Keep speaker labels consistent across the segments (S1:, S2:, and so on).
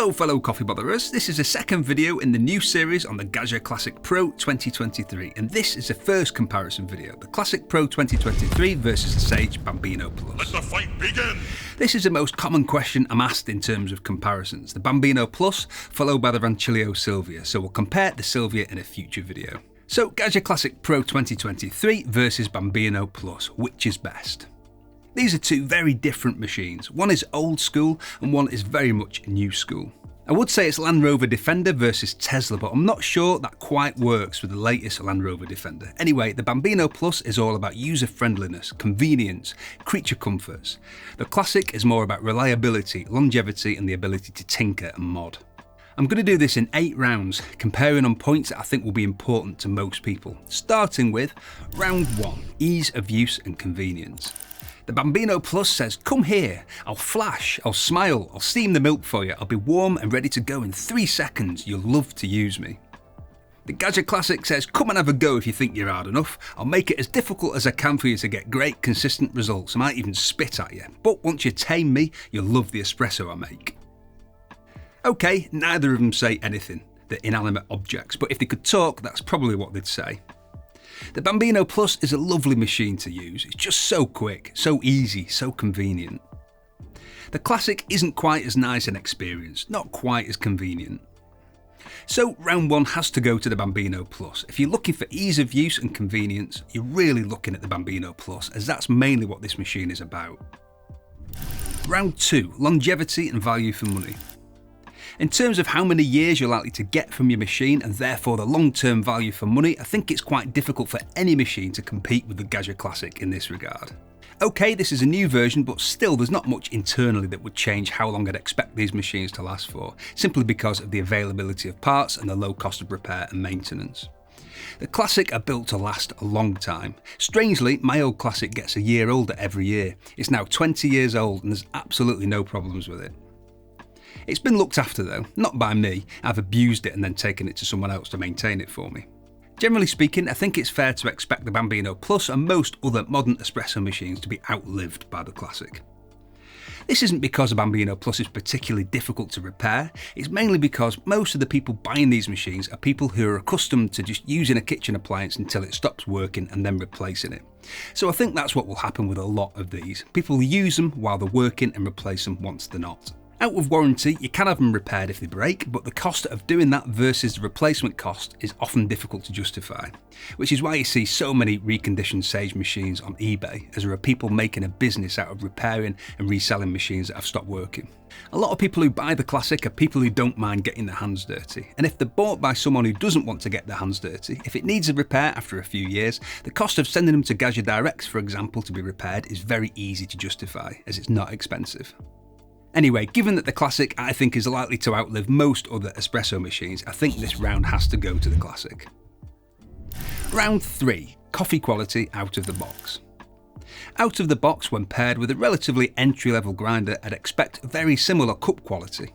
S1: Hello fellow coffee botherers, this is the second video in the new series on the Gaggia Classic Pro 2023 and this is the first comparison video, the Classic Pro 2023 versus the Sage Bambino Plus.
S2: Let the fight begin!
S1: This is the most common question I'm asked in terms of comparisons, the Bambino Plus followed by the Rancilio Silvia, so we'll compare the Silvia in a future video. So Gaggia Classic Pro 2023 versus Bambino Plus, which is best? These are two very different machines. One is old school and one is very much new school. I would say it's Land Rover Defender versus Tesla, but I'm not sure that quite works with the latest Land Rover Defender. Anyway, the Bambino Plus is all about user friendliness, convenience, creature comforts. The Classic is more about reliability, longevity and the ability to tinker and mod. I'm going to do this in 8 rounds, comparing on points that I think will be important to most people. Starting with round 1, ease of use and convenience. The Bambino Plus says, come here, I'll flash, I'll smile, I'll steam the milk for you, I'll be warm and ready to go in 3 seconds, you'll love to use me. The Gaggia Classic says, come and have a go if you think you're hard enough, I'll make it as difficult as I can for you to get great consistent results, I might even spit at you, but once you tame me, you'll love the espresso I make. Okay, neither of them say anything, they're inanimate objects, but if they could talk, that's probably what they'd say. The Bambino Plus is a lovely machine to use, it's just so quick, so easy, so convenient. The Classic isn't quite as nice an experience, not quite as convenient. So round 1 has to go to the Bambino Plus. If you're looking for ease of use and convenience, you're really looking at the Bambino Plus, as that's mainly what this machine is about. Round 2, longevity and value for money. In terms of how many years you're likely to get from your machine and therefore the long-term value for money, I think it's quite difficult for any machine to compete with the Gaggia Classic in this regard. Okay, this is a new version, but still there's not much internally that would change how long I'd expect these machines to last for, simply because of the availability of parts and the low cost of repair and maintenance. The Classic are built to last a long time. Strangely, my old Classic gets a year older every year. It's now 20 years old and there's absolutely no problems with it. It's been looked after though, not by me, I've abused it and then taken it to someone else to maintain it for me. Generally speaking, I think it's fair to expect the Bambino Plus and most other modern espresso machines to be outlived by the Classic. This isn't because the Bambino Plus is particularly difficult to repair, it's mainly because most of the people buying these machines are people who are accustomed to just using a kitchen appliance until it stops working and then replacing it. So I think that's what will happen with a lot of these. People use them while they're working and replace them once they're not. Out of warranty, you can have them repaired if they break, but the cost of doing that versus the replacement cost is often difficult to justify, which is why you see so many reconditioned Sage machines on eBay, as there are people making a business out of repairing and reselling machines that have stopped working. A lot of people who buy the Classic are people who don't mind getting their hands dirty, and if they're bought by someone who doesn't want to get their hands dirty, if it needs a repair after a few years, the cost of sending them to Gaggia Directs, for example, to be repaired is very easy to justify, as it's not expensive. Anyway, given that the Classic I think is likely to outlive most other espresso machines, I think this round has to go to the Classic. Round 3, coffee quality out of the box. Out of the box, when paired with a relatively entry-level grinder, I'd expect very similar cup quality.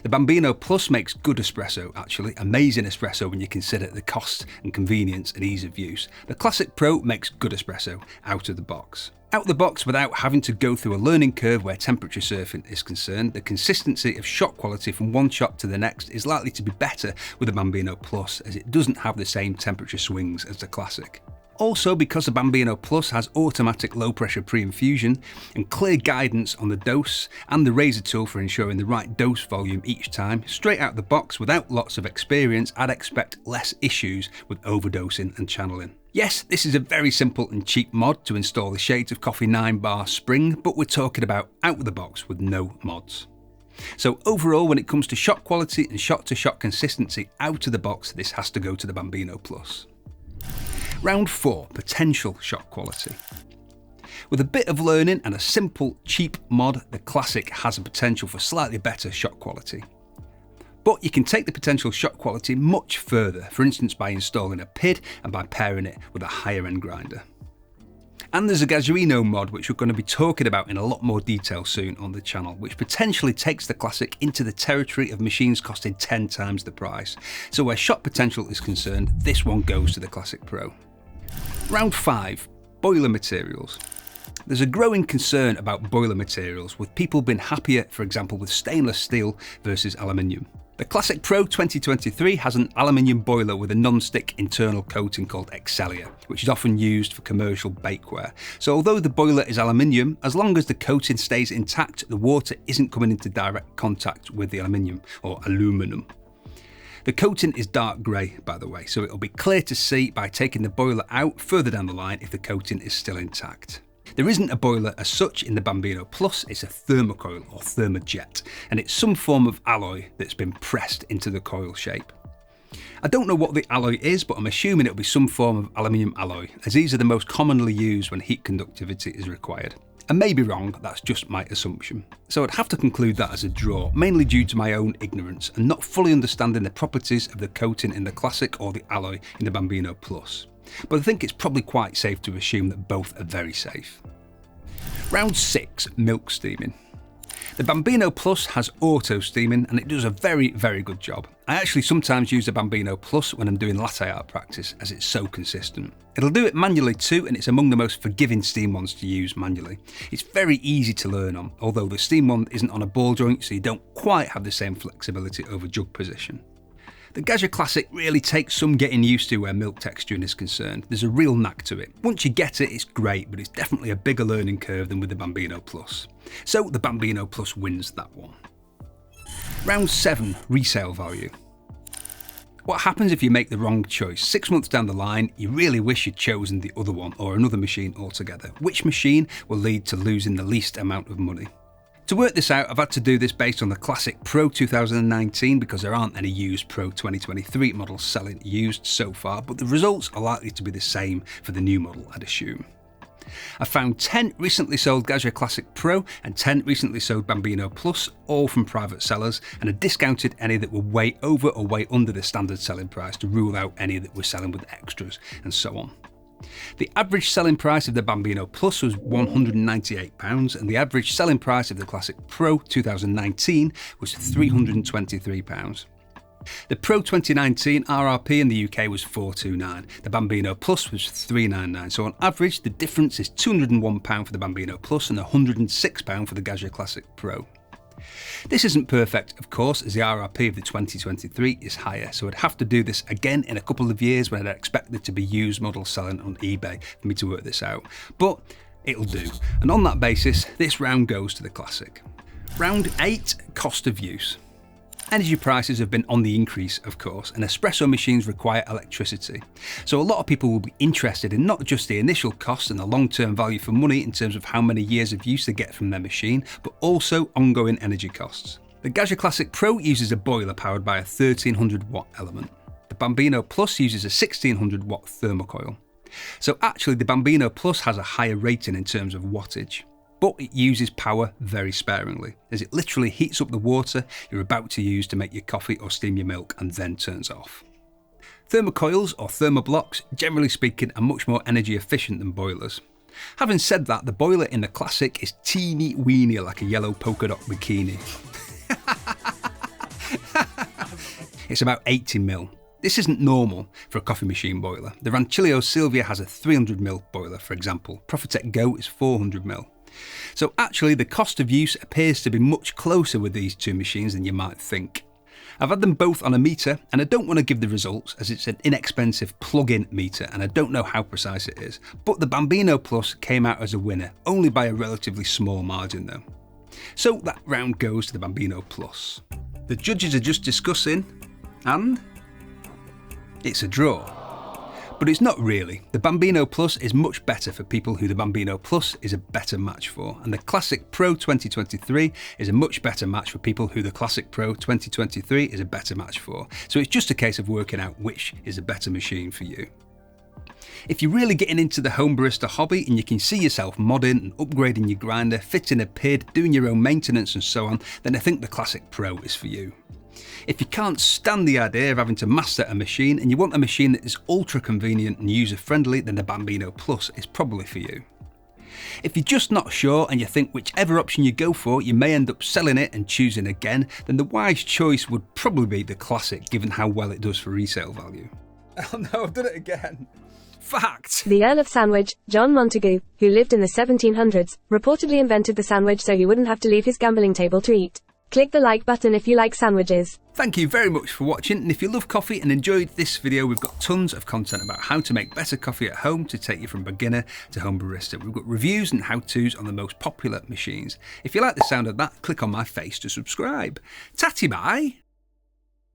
S1: The Bambino Plus makes good espresso, actually, amazing espresso when you consider the cost and convenience and ease of use. The Classic Pro makes good espresso out of the box. Out the box without having to go through a learning curve where temperature surfing is concerned, the consistency of shot quality from one shot to the next is likely to be better with the Bambino Plus, as it doesn't have the same temperature swings as the Classic. Also, because the Bambino Plus has automatic low pressure pre-infusion and clear guidance on the dose and the razor tool for ensuring the right dose volume each time, straight out the box without lots of experience, I'd expect less issues with overdosing and channeling. Yes, this is a very simple and cheap mod to install the Shades of Coffee 9-bar spring, but we're talking about out of the box with no mods. So overall, when it comes to shot quality and shot-to-shot consistency out of the box, this has to go to the Bambino Plus. Round 4, potential shot quality. With a bit of learning and a simple, cheap mod, the Classic has a potential for slightly better shot quality. But you can take the potential shot quality much further, for instance by installing a PID and by pairing it with a higher end grinder. And there's a Gaggiano mod which we're going to be talking about in a lot more detail soon on the channel, which potentially takes the Classic into the territory of machines costing 10 times the price. So where shot potential is concerned, this one goes to the Classic Pro. Round 5, boiler materials. There's a growing concern about boiler materials, with people being happier, for example, with stainless steel versus aluminium. The Classic Pro 2023 has an aluminium boiler with a non-stick internal coating called Excelia, which is often used for commercial bakeware. So although the boiler is aluminium, as long as the coating stays intact, the water isn't coming into direct contact with the aluminium, or aluminum. The coating is dark grey, by the way, so it'll be clear to see by taking the boiler out further down the line if the coating is still intact. There isn't a boiler as such in the Bambino Plus, it's a thermocoil or thermojet, and it's some form of alloy that's been pressed into the coil shape. I don't know what the alloy is, but I'm assuming it'll be some form of aluminium alloy, as these are the most commonly used when heat conductivity is required. I may be wrong, that's just my assumption. So I'd have to conclude that as a draw, mainly due to my own ignorance and not fully understanding the properties of the coating in the Classic or the alloy in the Bambino Plus. But I think it's probably quite safe to assume that both are very safe. Round 6, milk steaming. The Bambino Plus has auto steaming and it does a very good job. I actually sometimes use the Bambino Plus when I'm doing latte art practice, as it's so consistent. It'll do it manually too, and it's among the most forgiving steam ones to use manually. It's very easy to learn on, although the steam one isn't on a ball joint, so you don't quite have the same flexibility over jug position. The Gaggia Classic really takes some getting used to where milk texturing is concerned. There's a real knack to it. Once you get it, it's great, but it's definitely a bigger learning curve than with the Bambino Plus. So the Bambino Plus wins that one. Round 7, resale value. What happens if you make the wrong choice? 6 months down the line, you really wish you'd chosen the other one or another machine altogether. Which machine will lead to losing the least amount of money? To work this out, I've had to do this based on the Classic Pro 2019 because there aren't any used Pro 2023 models selling used so far, but the results are likely to be the same for the new model, I'd assume. I found 10 recently sold Gaggia Classic Pro and 10 recently sold Bambino Plus, all from private sellers, and I discounted any that were way over or way under the standard selling price to rule out any that were selling with extras, and so on. The average selling price of the Bambino Plus was £198 and the average selling price of the Classic Pro 2019 was £323. The Pro 2019 RRP in the UK was £429, the Bambino Plus was £399, so on average the difference is £201 for the Bambino Plus and £106 for the Gaggia Classic Pro. This isn't perfect, of course, as the RRP of the 2023 is higher, so I'd have to do this again in a couple of years when I'd expect there to be used models selling on eBay for me to work this out. But it'll do, and on that basis, this round goes to the Classic. Round 8, cost of use. Energy prices have been on the increase, of course, and espresso machines require electricity. So a lot of people will be interested in not just the initial cost and the long-term value for money in terms of how many years of use they get from their machine, but also ongoing energy costs. The Gaggia Classic Pro uses a boiler powered by a 1300 watt element. The Bambino Plus uses a 1600 watt thermocoil. So actually the Bambino Plus has a higher rating in terms of wattage. But it uses power very sparingly, as it literally heats up the water you're about to use to make your coffee or steam your milk and then turns off. Thermocoils, or thermoblocks, generally speaking, are much more energy efficient than boilers. Having said that, the boiler in the Classic is teeny weeny like a yellow polka dot bikini. It's about 80mm. This isn't normal for a coffee machine boiler. The Rancilio Silvia has a 300mm boiler, for example. Profitec Go is 400mm. So actually the cost of use appears to be much closer with these two machines than you might think. I've had them both on a meter and I don't want to give the results as it's an inexpensive plug-in meter and I don't know how precise it is, but the Bambino Plus came out as a winner, only by a relatively small margin though. So that round goes to the Bambino Plus. The judges are just discussing and it's a draw. But it's not really. The Bambino Plus is much better for people who the Bambino Plus is a better match for, and the Classic Pro 2023 is a much better match for people who the Classic Pro 2023 is a better match for. So it's just a case of working out which is a better machine for you. If you're really getting into the home barista hobby and you can see yourself modding and upgrading your grinder, fitting a PID, doing your own maintenance and so on, then I think the Classic Pro is for you. If you can't stand the idea of having to master a machine and you want a machine that is ultra convenient and user friendly, then the Bambino Plus is probably for you. If you're just not sure and you think whichever option you go for you may end up selling it and choosing again, then the wise choice would probably be the Classic given how well it does for resale value. Oh no, I've done it again. Fact!
S2: The Earl of Sandwich, John Montagu, who lived in the 1700s, reportedly invented the sandwich so he wouldn't have to leave his gambling table to eat. Click the like button if you like sandwiches.
S1: Thank you very much for watching, and if you love coffee and enjoyed this video, we've got tons of content about how to make better coffee at home to take you from beginner to home barista. We've got reviews and how-tos on the most popular machines. If you like the sound of that, click on my face to subscribe. Tatty Bye!